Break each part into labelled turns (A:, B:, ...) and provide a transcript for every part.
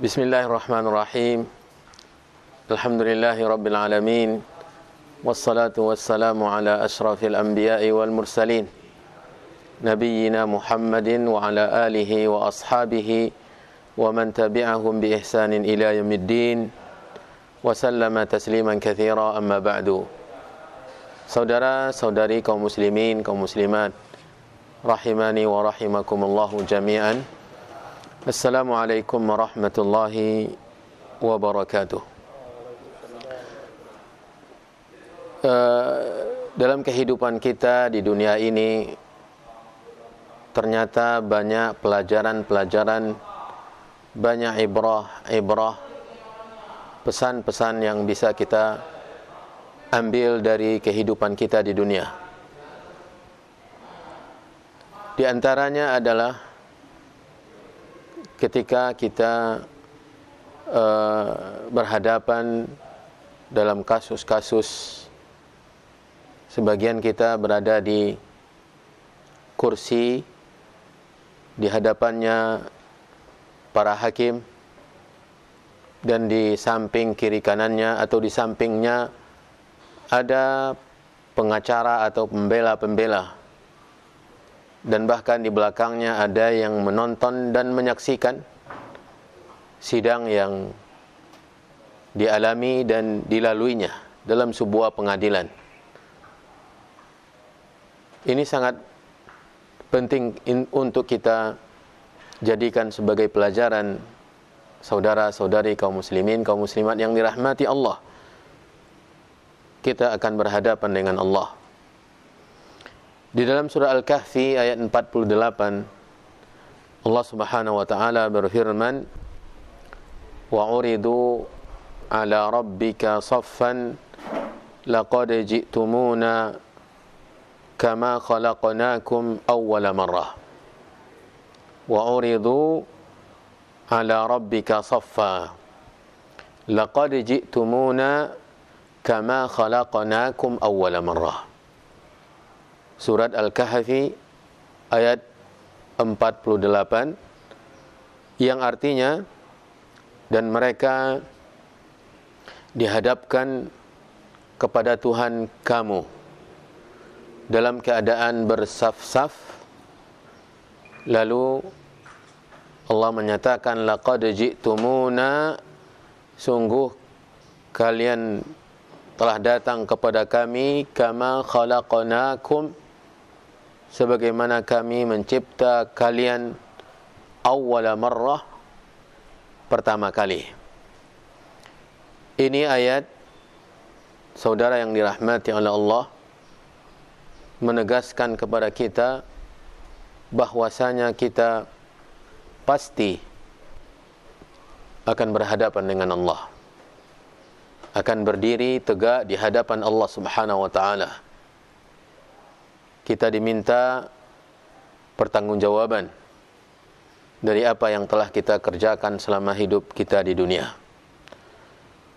A: Bismillahirrahmanirrahim. Alhamdulillahi rabbil alamin. Wassalatu wassalamu ala ashrafil anbiya'i wal mursalin, nabiyyina Muhammadin wa ala alihi wa ashabihi wa man tabi'ahum bi ihsanin ila yaumiddin wa sallama tasliman katsira, amma ba'du. Saudara-saudari kaum muslimin, kaum muslimat, rahimani wa rahimakumullahu jami'an. Assalamualaikum warahmatullahi wabarakatuh. Dalam kehidupan kita di dunia ini ternyata banyak pelajaran-pelajaran, banyak ibrah, pesan-pesan yang bisa kita ambil dari kehidupan kita di dunia. Di antaranya adalah ketika kita berhadapan dalam kasus-kasus, sebagian kita berada di kursi di hadapannya para hakim, dan di samping kiri kanannya atau di sampingnya ada pengacara atau pembela-pembela, dan bahkan di belakangnya ada yang menonton dan menyaksikan sidang yang dialami dan dilaluinya dalam sebuah pengadilan. Ini sangat penting untuk kita jadikan sebagai pelajaran, saudara-saudari kaum muslimin, kaum muslimat yang dirahmati Allah. Kita akan berhadapan dengan Allah. Di dalam surah Al-Kahfi ayat 48, Allah Subhanahu wa taala berfirman, "Wa uridu ala rabbika saffan laqad ji'tumuna kama khalaqnakum awwala marrah." Wa uridu ala rabbika saffa laqad ji'tumuna kama khalaqnakum awwala marrah. Surat Al-Kahfi ayat 48, yang artinya, dan mereka dihadapkan kepada Tuhan kamu dalam keadaan bersaf-saf. Lalu Allah menyatakan, laqad ji'tumuna, sungguh kalian telah datang kepada kami, kama khalaqnakum, sebagaimana kami mencipta kalian, awwala marrah, pertama kali. Ini ayat, saudara yang dirahmati oleh Allah, menegaskan kepada kita bahwasanya kita pasti akan berhadapan dengan Allah, akan berdiri tegak di hadapan Allah Subhanahu wa taala. Kita diminta pertanggungjawaban dari apa yang telah kita kerjakan selama hidup kita di dunia.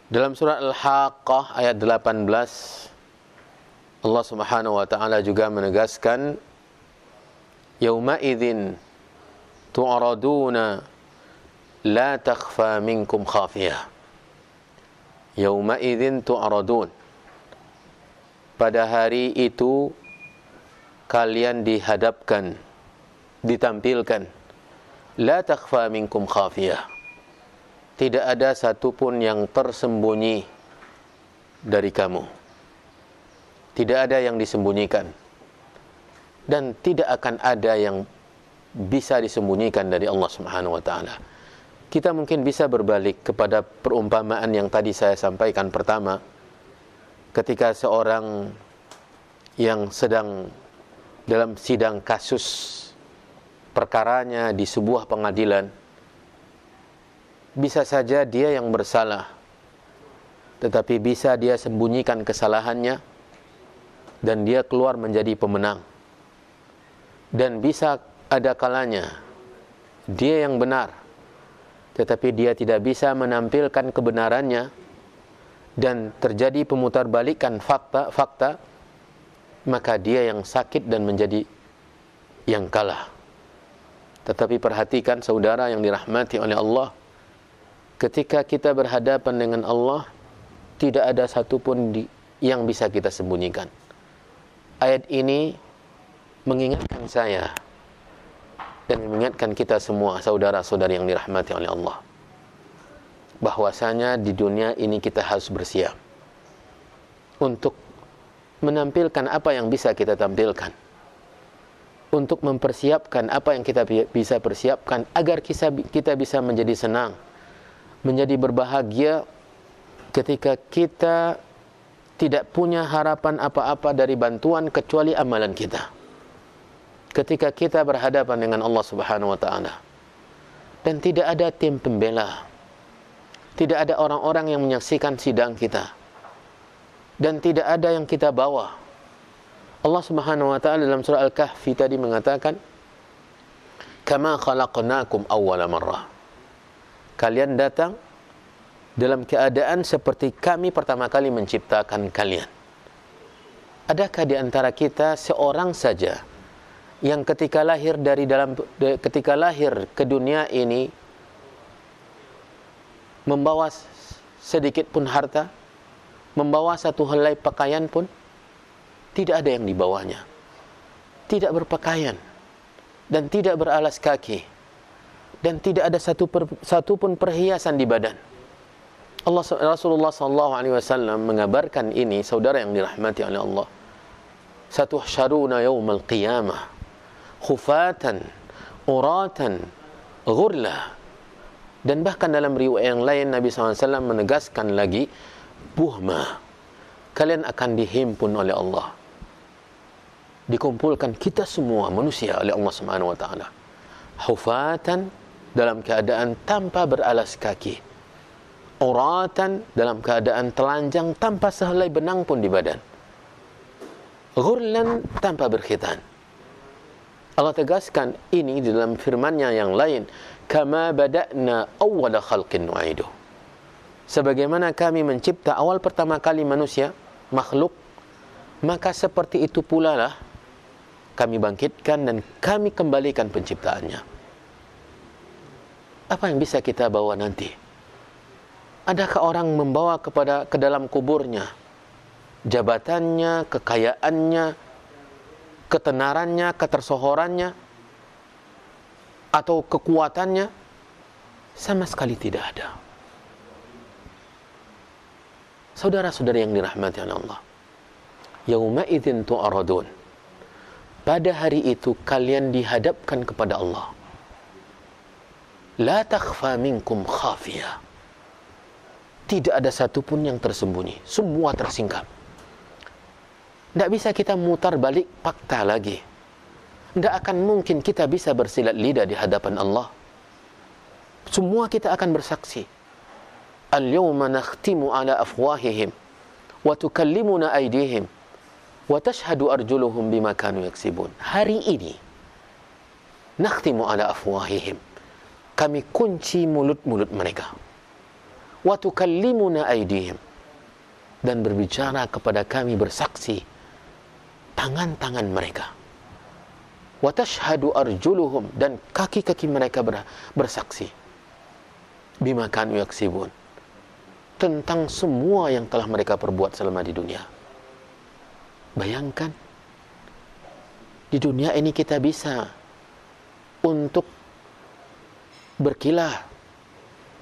A: Dalam surah Al-Haqqah ayat 18, Allah Subhanahu wa taala juga menegaskan, "Yauma idzin tu'raduna la takhfa minkum khafiyah." Yauma idzin tu'radun, pada hari itu kalian dihadapkan, ditampilkan, la takhfa minkum khafiyah, tidak ada satupun yang tersembunyi dari kamu, tidak ada yang disembunyikan, dan tidak akan ada yang bisa disembunyikan dari Allah Subhanahu wa taala. Kita mungkin bisa berbalik kepada perumpamaan yang tadi saya sampaikan pertama, ketika seorang yang sedang dalam sidang kasus perkaranya di sebuah pengadilan, bisa saja dia yang bersalah, tetapi bisa dia sembunyikan kesalahannya dan dia keluar menjadi pemenang. Dan bisa ada kalanya dia yang benar, tetapi dia tidak bisa menampilkan kebenarannya dan terjadi pemutarbalikan fakta, maka dia yang sakit dan menjadi yang kalah. Tetapi perhatikan saudara yang dirahmati oleh Allah, ketika kita berhadapan dengan Allah, tidak ada satupun yang bisa kita sembunyikan. Ayat ini mengingatkan saya dan mengingatkan kita semua, saudara-saudari yang dirahmati oleh Allah, bahwasanya di dunia ini kita harus bersiap untuk menampilkan apa yang bisa kita tampilkan, untuk mempersiapkan apa yang kita bisa persiapkan, agar kita bisa menjadi senang, menjadi berbahagia ketika kita tidak punya harapan apa-apa dari bantuan kecuali amalan kita. Ketika kita berhadapan dengan Allah Subhanahu wa taala dan tidak ada tim pembela, tidak ada orang-orang yang menyaksikan sidang kita, dan tidak ada yang kita bawa. Allah Subhanahu wa taala dalam surah Al-Kahfi tadi mengatakan, "Kama khalaqnakum awwala marrah." Kalian datang dalam keadaan seperti kami pertama kali menciptakan kalian. Adakah di antara kita seorang saja yang ketika lahir ke dunia ini membawa sedikit pun harta, membawa satu helai pakaian pun? Tidak ada yang dibawanya. Tidak berpakaian dan tidak beralas kaki dan tidak ada satu pun perhiasan di badan. Rasulullah SAW mengabarkan ini, saudara yang dirahmati oleh Allah. Satuhsyaruna yawmal qiyamah khufatan uratan ghurla. Dan bahkan dalam riwayat yang lain Nabi SAW menegaskan lagi, buhma, kalian akan dihimpun oleh Allah, dikumpulkan kita semua manusia oleh Allah Subhanahu wa taala, hufatan, dalam keadaan tanpa beralas kaki, uratan, dalam keadaan telanjang tanpa sehelai benang pun di badan, ghurlan, tanpa berkhitan. Allah tegaskan ini di dalam firman-Nya yang lain, kama bada'na awwala khalqin nu'iduh. Sebagaimana kami mencipta awal pertama kali manusia, makhluk, maka seperti itu pula lah kami bangkitkan dan kami kembalikan penciptaannya. Apa yang bisa kita bawa nanti? Adakah orang membawa ke dalam kuburnya jabatannya, kekayaannya, ketenarannya, ketersohorannya, atau kekuatannya? Sama sekali tidak ada. Saudara-saudari yang dirahmati oleh Allah, yauma idzin tu'radun, pada hari itu kalian dihadapkan kepada Allah. La takhfa minkum khafiyah. Tidak ada satupun yang tersembunyi, semua tersingkap. Tidak bisa kita mutar balik fakta lagi. Tidak akan mungkin kita bisa bersilat lidah di hadapan Allah. Semua kita akan bersaksi. Al-yawma nakhtimu ala afwahihim wa tukallimuna aydihim wa tashhadu arjuluhum bima kanu yaksibun. Hari ini nakhtimu ala afwahihim, kami kunci mulut-mulut mereka. Wa tukallimuna aydihim, dan berbicara kepada kami, bersaksi tangan-tangan mereka. Wa tashhadu arjuluhum, dan kaki-kaki mereka bersaksi bima kanu yaksibun, tentang semua yang telah mereka perbuat selama di dunia. Bayangkan, di dunia ini kita bisa untuk berkilah,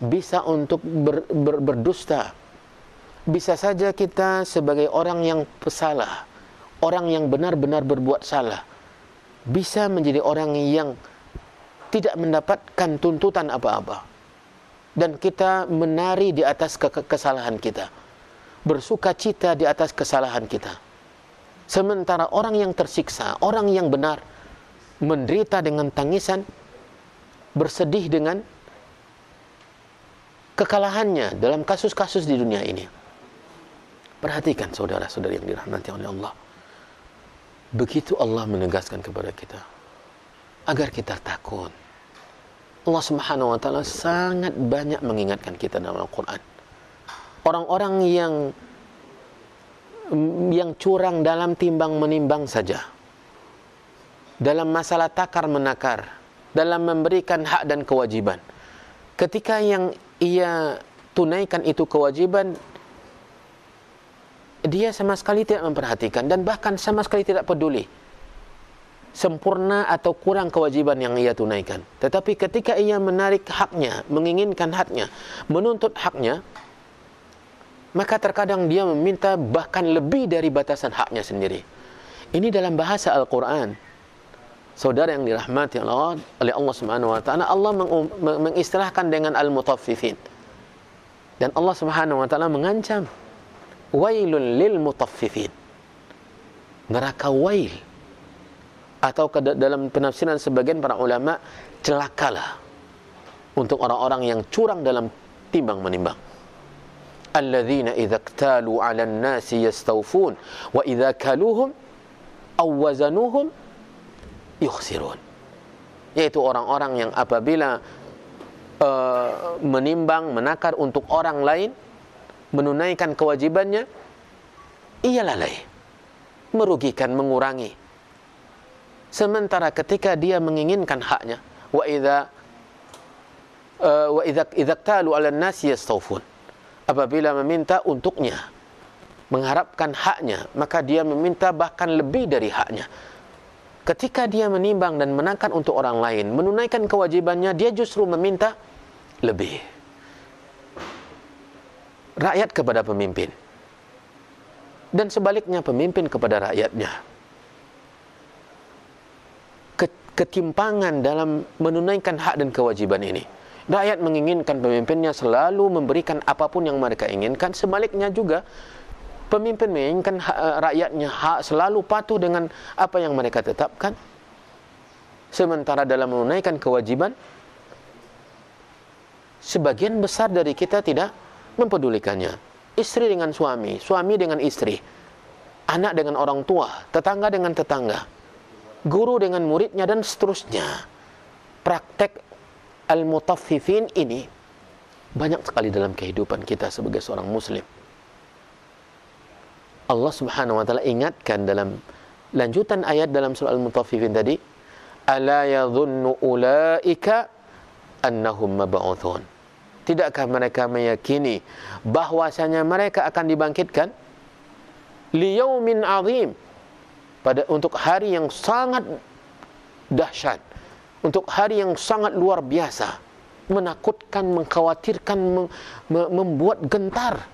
A: bisa untuk berdusta, bisa saja kita sebagai orang yang pesalah, orang yang benar-benar berbuat salah, bisa menjadi orang yang tidak mendapatkan tuntutan apa-apa, dan kita menari di atas kesalahan kita, bersuka cita di atas kesalahan kita. Sementara orang yang tersiksa, orang yang benar, menderita dengan tangisan, bersedih dengan kekalahannya dalam kasus-kasus di dunia ini. Perhatikan saudara-saudari yang dirahmati oleh Allah. Begitu Allah menegaskan kepada kita agar kita takut. Allah Subhanahu wa taala sangat banyak mengingatkan kita dalam Al-Quran. Orang-orang yang curang dalam timbang menimbang saja, dalam masalah takar menakar, dalam memberikan hak dan kewajiban, ketika yang ia tunaikan itu kewajiban, dia sama sekali tidak memperhatikan dan bahkan sama sekali tidak peduli sempurna atau kurang kewajiban yang ia tunaikan. Tetapi ketika ia menarik haknya, menginginkan haknya, menuntut haknya, maka terkadang dia meminta bahkan lebih dari batasan haknya sendiri. Ini dalam bahasa Al-Quran. Saudara yang dirahmati oleh Allah Subhanahu wa taala, Allah mengistilahkan dengan al-mutaffifin. Dan Allah Subhanahu wa taala mengancam, wailul lil mutaffifin. Neraka wail, atau dalam penafsiran sebagian para ulama, celakalah untuk orang-orang yang curang dalam timbang menimbang. Alladzina idza iktalu 'alan nasi yastawfun wa idza kaluhum aw wazanuhum yukhsirun. Yaitu orang-orang yang apabila menimbang, menakar untuk orang lain, menunaikan kewajibannya, ia lalai, merugikan, mengurangi. Sementara ketika dia menginginkan haknya, wa idza talu 'alan nasi yastawfun, apabila meminta untuknya, mengharapkan haknya, maka dia meminta bahkan lebih dari haknya. Ketika dia menimbang dan menakar untuk orang lain, menunaikan kewajibannya, dia justru meminta lebih. Rakyat kepada pemimpin, dan sebaliknya pemimpin kepada rakyatnya. Ketimpangan dalam menunaikan hak dan kewajiban ini. Rakyat menginginkan pemimpinnya selalu memberikan apapun yang mereka inginkan. Sebaliknya juga pemimpin menginginkan rakyatnya selalu patuh dengan apa yang mereka tetapkan. Sementara dalam menunaikan kewajiban, sebagian besar dari kita tidak mempedulikannya. Istri dengan suami, suami dengan istri, anak dengan orang tua, tetangga dengan tetangga, guru dengan muridnya, dan seterusnya. Praktek al-mutaffifin ini banyak sekali dalam kehidupan kita sebagai seorang muslim. Allah Subhanahu wa taala ingatkan dalam lanjutan ayat dalam surah Al-Mutaffifin tadi, ala yadhunnu ulaika annahum mab'utsun. Tidakkah mereka meyakini bahwasanya mereka akan dibangkitkan li yaumin 'azim, untuk hari yang sangat dahsyat, untuk hari yang sangat luar biasa, menakutkan, mengkhawatirkan, membuat gentar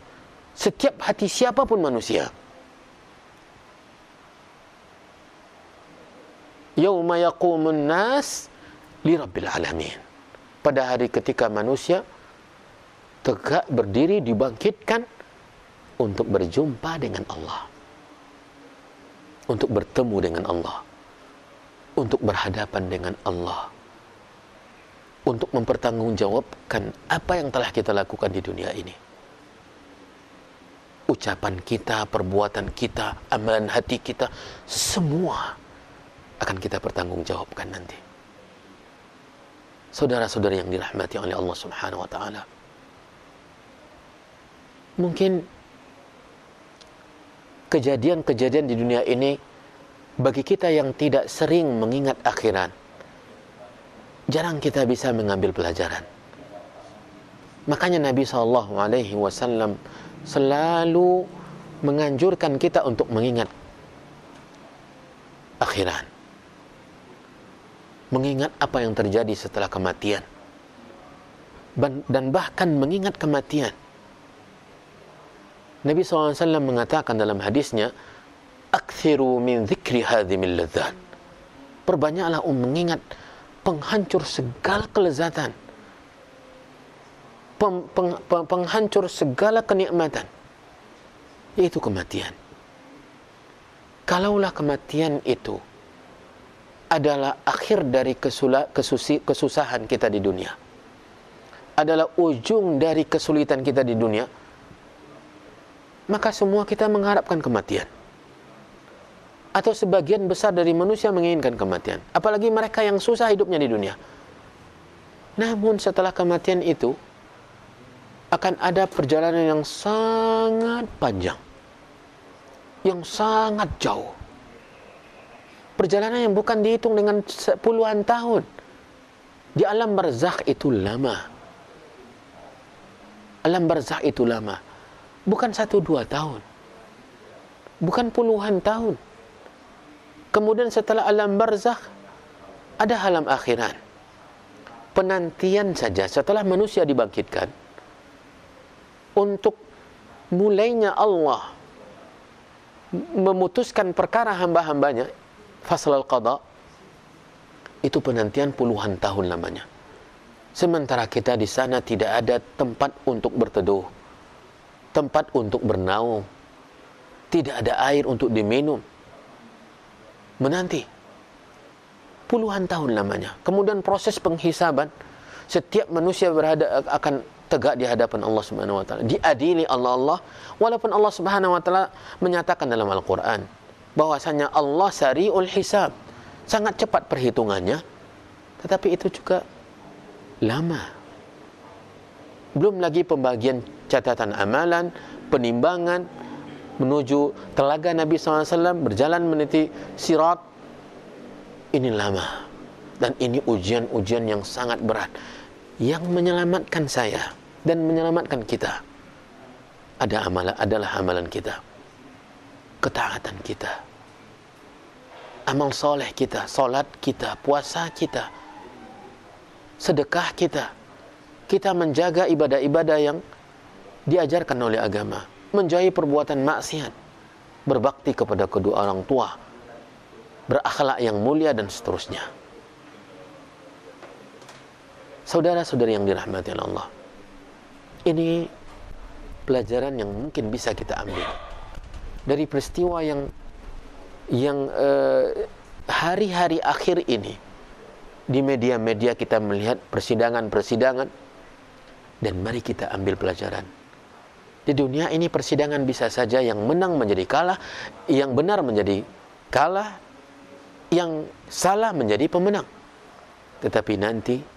A: setiap hati siapapun manusia. Yauma yaqumun nas li rabbil alamin. Pada hari ketika manusia tegak berdiri, dibangkitkan untuk berjumpa dengan Allah, untuk bertemu dengan Allah, untuk berhadapan dengan Allah, untuk mempertanggungjawabkan apa yang telah kita lakukan di dunia ini. Ucapan kita, perbuatan kita, amalan hati kita, semua akan kita pertanggungjawabkan nanti. Saudara-saudari yang dirahmati oleh Allah Subhanahu wa taala, mungkin kejadian-kejadian di dunia ini bagi kita yang tidak sering mengingat akhirat, jarang kita bisa mengambil pelajaran. Makanya Nabi SAW selalu menganjurkan kita untuk mengingat akhirat, mengingat apa yang terjadi setelah kematian, dan bahkan mengingat kematian. Nabi SAW mengatakan dalam hadisnya, akthiru min dzikri hadhimil ladzat. Perbanyaklah mengingat penghancur segala kelezatan, penghancur segala kenikmatan, yaitu kematian. Kalaulah kematian itu adalah akhir dari kesusahan kita di dunia, adalah ujung dari kesulitan kita di dunia, maka semua kita mengharapkan kematian. Atau sebagian besar dari manusia menginginkan kematian, apalagi mereka yang susah hidupnya di dunia. Namun setelah kematian itu akan ada perjalanan yang sangat panjang, yang sangat jauh. Perjalanan yang bukan dihitung dengan puluhan tahun. Di alam barzakh itu lama. Alam barzakh itu lama. Bukan 1-2 tahun. Bukan puluhan tahun. Kemudian setelah alam barzakh, ada alam akhirat. Penantian saja setelah manusia dibangkitkan, untuk mulainya Allah memutuskan perkara hamba-hambanya, fasal al-qadha, itu penantian puluhan tahun lamanya. Sementara kita di sana tidak ada tempat untuk berteduh, tempat untuk bernaung, tidak ada air untuk diminum. Menanti puluhan tahun lamanya. Kemudian proses penghisaban, setiap manusia akan tegak di hadapan Allah Subhanahu wa taala, diadili Allah, walaupun Allah Subhanahu wa taala menyatakan dalam Al-Qur'an bahwasanya Allah sari'ul hisab, sangat cepat perhitungannya, tetapi itu juga lama. Belum lagi pembagian catatan amalan, penimbangan menuju telaga Nabi SAW, berjalan meniti sirat. Ini lama, dan ini ujian-ujian yang sangat berat. Yang menyelamatkan saya dan menyelamatkan kita adalah amalan kita, ketaatan kita, amal soleh kita, solat kita, puasa kita, sedekah kita. Kita menjaga ibadah-ibadah yang diajarkan oleh agama, menjauhi perbuatan maksiat, berbakti kepada kedua orang tua, berakhlak yang mulia, dan seterusnya. Saudara-saudari yang dirahmati Allah, ini pelajaran yang mungkin bisa kita ambil dari peristiwa yang hari-hari akhir ini. Di media-media kita melihat persidangan-persidangan, dan mari kita ambil pelajaran. Di dunia ini persidangan bisa saja yang menang menjadi kalah, yang benar menjadi kalah, yang salah menjadi pemenang. Tetapi nanti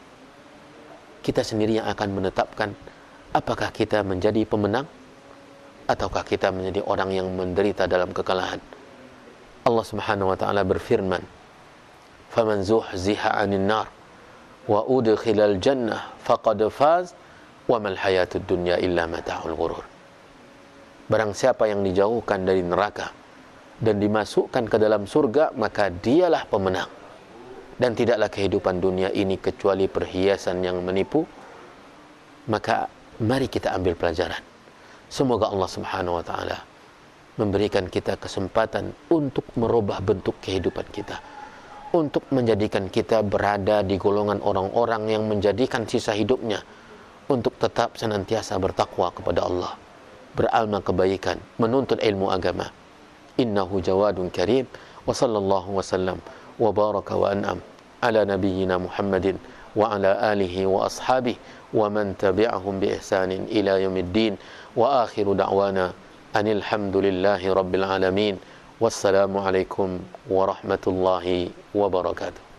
A: kita sendiri yang akan menetapkan apakah kita menjadi pemenang ataukah kita menjadi orang yang menderita dalam kekalahan. Allah Subhanahu wa taala berfirman, "Faman zuhziha 'anil nar wa udkhilal jannah faqad faz wa mal hayatud dunya illa mata'ul ghurur." Barang siapa yang dijauhkan dari neraka dan dimasukkan ke dalam surga, maka dialah pemenang. Dan tidaklah kehidupan dunia ini kecuali perhiasan yang menipu. Maka mari kita ambil pelajaran. Semoga Allah Subhanahu wa taala memberikan kita kesempatan untuk merubah bentuk kehidupan kita, untuk menjadikan kita berada di golongan orang-orang yang menjadikan sisa hidupnya untuk tetap senantiasa bertakwa kepada Allah, beramal kebaikan, menuntut ilmu agama. Innahu jawadun karim. Wa sallallahu wasallam wa baraka wa an'am ala nabiyyina Muhammadin wa ala alihi wa ashabihi wa man tabi'ahum bi ihsanin ila yaumiddin. Wa akhiru da'wana anil hamdulillahi rabbil alamin. Wassalamu alaikum warahmatullahi wabarakatuh.